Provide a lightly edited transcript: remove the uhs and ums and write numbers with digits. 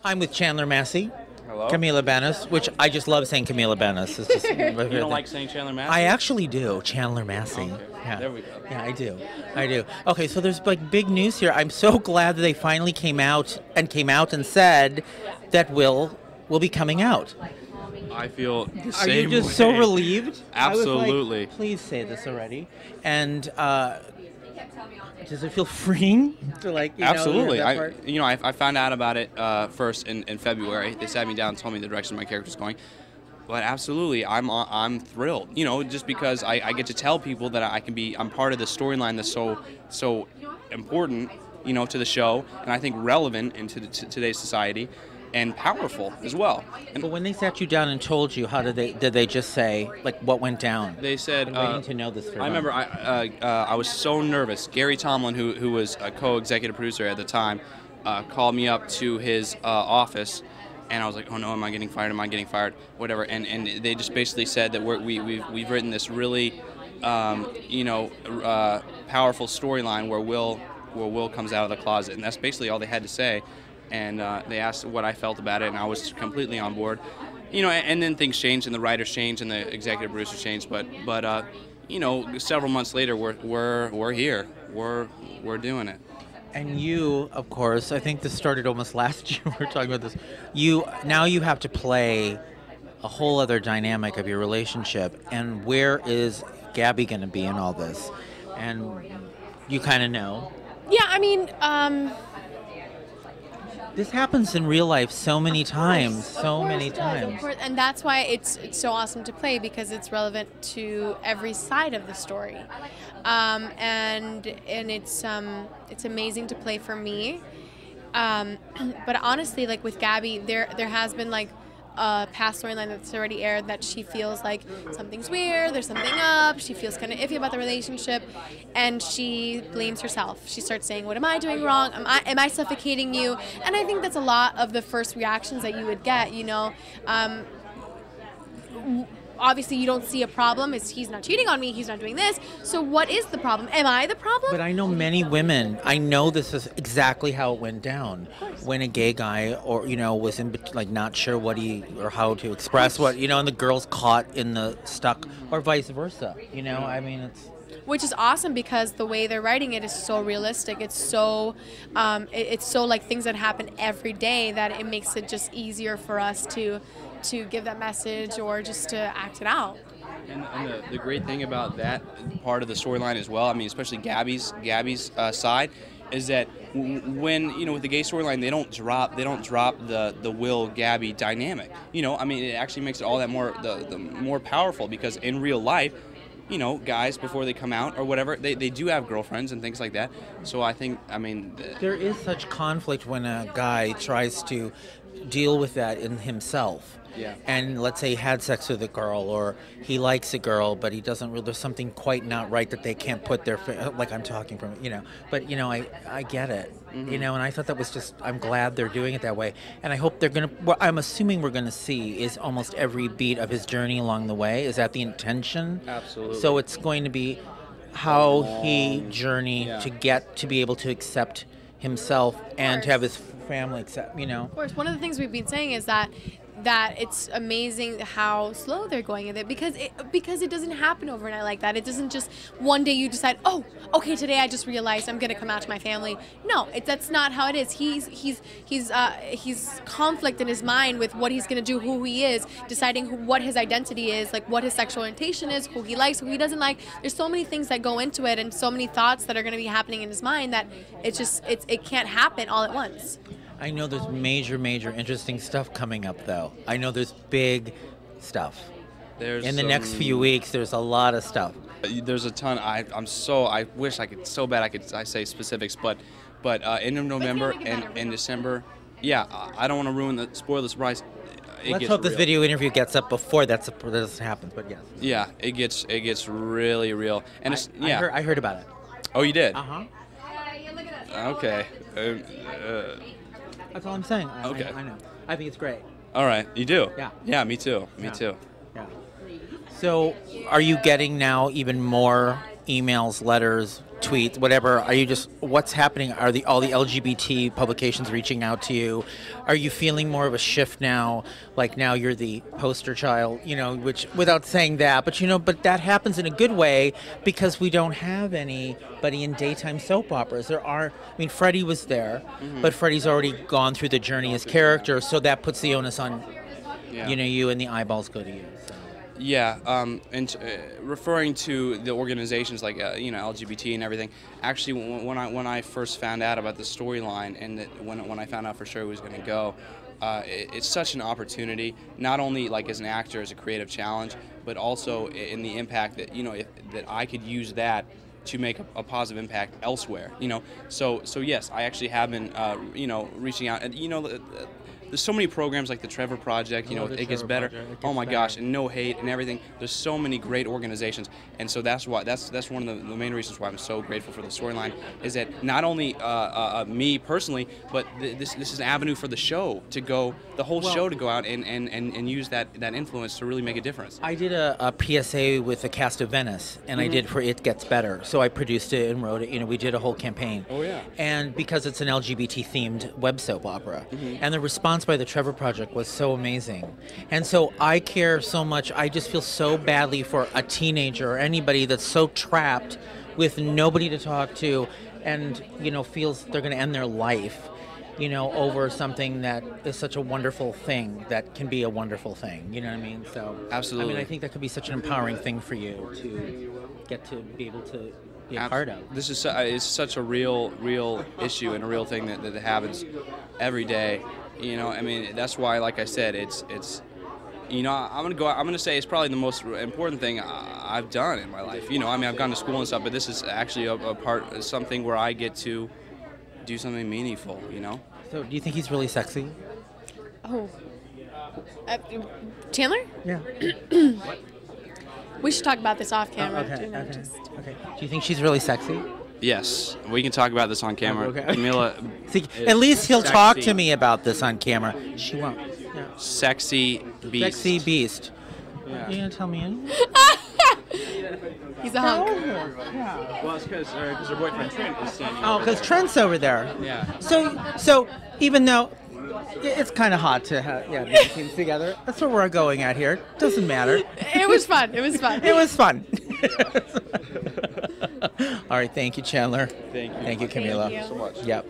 I'm with Chandler Massey. Hello? Camila Banus, which I just love saying Camila Banus. It's just, You don't like saying Chandler Massey? I actually do. Chandler Massey. Okay. Yeah. There we go. Yeah, I do. I do. Okay, so there's like big news here. I'm so glad that they finally came out and said that Will be coming out. I feel the Are same you just way. so relieved? Absolutely. I was like, please say this already. And does it feel freeing to Absolutely. that part? I found out about it first in February. They sat me down and told me the direction my character was going. But absolutely, I'm thrilled. Just because I get to tell people that I'm part of the storyline that's so important, to the show, and I think relevant into today's society, and powerful as well. But when they sat you down and told you, how did they just say, like, what went down? They said, I've been waiting to know this for I remember I was so nervous. Gary Tomlin, who was a co-executive producer at the time, called me up to his office, and I was like, oh no, am I getting fired? Whatever. And they just basically said that we've written this really, powerful storyline where Will comes out of the closet, and that's basically all they had to say. And they asked what I felt about it, and I was completely on board. And then things changed, and the writers changed, and the executive producers changed. But several months later, we're here. We're doing it. And you, of course, I think this started almost last year. We were talking about this. You have to play a whole other dynamic of your relationship. And where is Gabi going to be in all this? And you kind of know. Yeah, I mean, this happens in real life so many times, of course, and that's why it's so awesome to play, because it's relevant to every side of the story, and it's amazing to play for me. But honestly, like with Gabi, there has been like a past storyline that's already aired that she feels like something's weird, there's something up, she feels kind of iffy about the relationship, and she blames herself. She starts saying, what am I doing wrong? Am I suffocating you? And I think that's a lot of the first reactions that you would get, obviously you don't see a problem. He's not cheating on me, he's not doing this, so what is the problem? Am I the problem? But I know many women, I know this is exactly how it went down. When a gay guy was not sure what or how to express what, and the girl's caught in the stuck, or vice versa, I mean, it's... Which is awesome, because the way they're writing it is so realistic. It's so like things that happen every day that it makes it just easier for us to give that message or just to act it out. And the great thing about that part of the storyline as well, I mean, especially Gabi's side, is that when with the gay storyline, they don't drop the Will Gabi dynamic. I mean, it actually makes it all that more the more powerful, because in real life, guys, before they come out or whatever, they do have girlfriends and things like that. So I think, there is such conflict when a guy tries to deal with that in himself. Yeah. And let's say he had sex with a girl, or he likes a girl, but he doesn't really, there's something quite not right that they can't put like I'm talking from, But, I get it, Mm-hmm. and I thought that was just, I'm glad they're doing it that way. And I hope what I'm assuming we're going to see is almost every beat of his journey along the way. Is that the intention? Absolutely. So it's going to be how he journeyed to be able to accept himself and to have his family accept, Of course, one of the things we've been saying is that it's amazing how slow they're going with it, because it doesn't happen overnight like that. It doesn't just one day you decide, oh, okay, today I just realized I'm going to come out to my family. No, that's not how it is. He's conflict in his mind with what he's going to do, who he is, deciding what his identity is, like what his sexual orientation is, who he likes, who he doesn't like. There's so many things that go into it, and so many thoughts that are going to be happening in his mind that it can't happen all at once. I know there's major interesting stuff coming up, though. I know there's big stuff. In the next few weeks, there's a lot of stuff. There's a ton. I wish I could so bad I say specifics, but end of November and December. Yeah, I don't want to spoil the surprise. Let's hope this video interview gets up before that happens. But yes. Yeah, it gets really real, and I heard about it. Oh, you did? Okay. That's all I'm saying. Okay. I know. I think it's great. All right. You do? Yeah. Yeah, me too. Me too. Yeah. So, are you getting now even more emails, letters, tweets, whatever? Are you just, what's happening? Are all the LGBT publications reaching out to you? Are you feeling more of a shift now? Like now you're the poster child, which, without saying that, but that happens in a good way because we don't have anybody in daytime soap operas. Freddie was there, but Freddie's already gone through the journey as character, so that puts the onus on, you, and the eyeballs go to you. So. Yeah, and referring to the organizations like LGBT and everything. Actually, when I first found out about the storyline and when I found out for sure it was going to go, it's such an opportunity. Not only like as an actor, as a creative challenge, but also in the impact that that I could use that to make a positive impact elsewhere. So yes, I actually have been reaching out, and there's so many programs like the Trevor Project, It Gets Better. Oh my gosh, and No Hate and everything. There's so many great organizations, and so that's one of the main reasons why I'm so grateful for the storyline, is that not only me personally, but this is an avenue for the show to go, the whole show to go out and use that influence to really make a difference. I did a PSA with the cast of Venice, and I did for It Gets Better. So I produced it and wrote it. We did a whole campaign. Oh yeah. And because it's an LGBT themed web soap opera, and the response by the Trevor Project was so amazing. And so I care so much. I just feel so badly for a teenager or anybody that's so trapped with nobody to talk to and, feels they're going to end their life, over something that is such a wonderful thing that can be a wonderful thing. You know what I mean? So absolutely. I think that could be such an empowering thing for you to get to be able to be a part of. This is it's such a real issue and a real thing that happens every day. That's why, like I said, it's I'm gonna say it's probably the most important thing I've done in my life. I've gone to school and stuff, but this is actually a part, something where I get to do something meaningful. So, do you think he's really sexy? Oh, Chandler? Yeah. We should talk about this off camera. Okay. Do you think she's really sexy? Yes, we can talk about this on camera. Okay. Camila, See, at least he'll talk to me about this on camera. She won't. Yeah. Sexy beast. Sexy beast. Yeah. You gonna tell me anything? He's a hunk. Yeah. Well, it's because her boyfriend Trent is standing. Oh, because Trent's over there. Yeah. So even though it's kind of hot to have these teams together, that's what we're going at here. Doesn't matter. It was fun. It was fun. All right, thank you, Chandler. Thank you. Thank you, Camila. Thank you so much. Yep.